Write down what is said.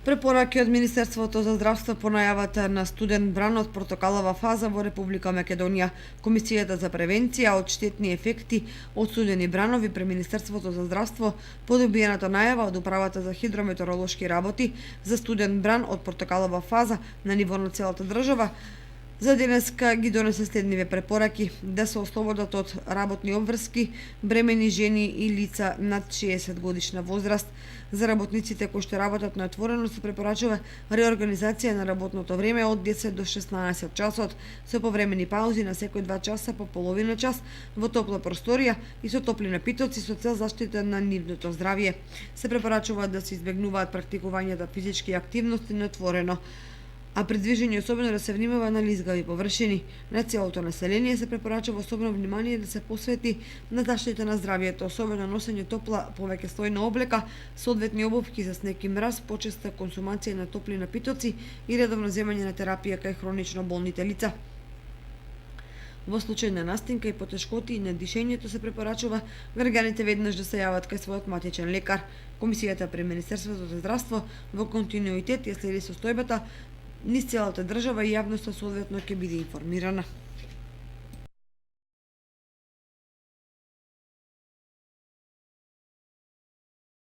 Препораки од Министерството за здравство по најавата на студен бран од портокалова фаза во Република Македонија. Комисијата за превенција од штетни ефекти од студени бранови при Министерството за здравство по добиената најава од Управата за хидрометеоролошки работи за студен бран од портокалова фаза на ниво на целата држава за денеска ги донесе следниве препораки: да се ослободат од работни обврски бремени жени и лица над 60 годишна возраст. За работниците кои што работат на отворено се препорачува реорганизација на работното време од 10 до 16 часот со повремени паузи на секој 2 часа по половина час во топла просторија и со топли напитоци со цел заштита на нивното здравје. Се препорачува да се избегнуваат практикувањето физички активности на отворено, а при движење особено да се внимава на лизгави површини. На целото население се препорачува особено внимание да се посвети на заштита на здравјето, особено носење топла повеќе слојна облека, соодветни обувки за снег и мраз, почеста консумација на топли напитоци и редовно земање на терапија кај хронично болните лица. Во случај на настинка и потешкоти на дишењето се препорачува граѓаните веднаш да се јават кај својот матичен лекар. Комисијата при Министерството за здравство во континуитет ја следи состојбата низ целата држава и јавноста соодветно ќе биде информирана.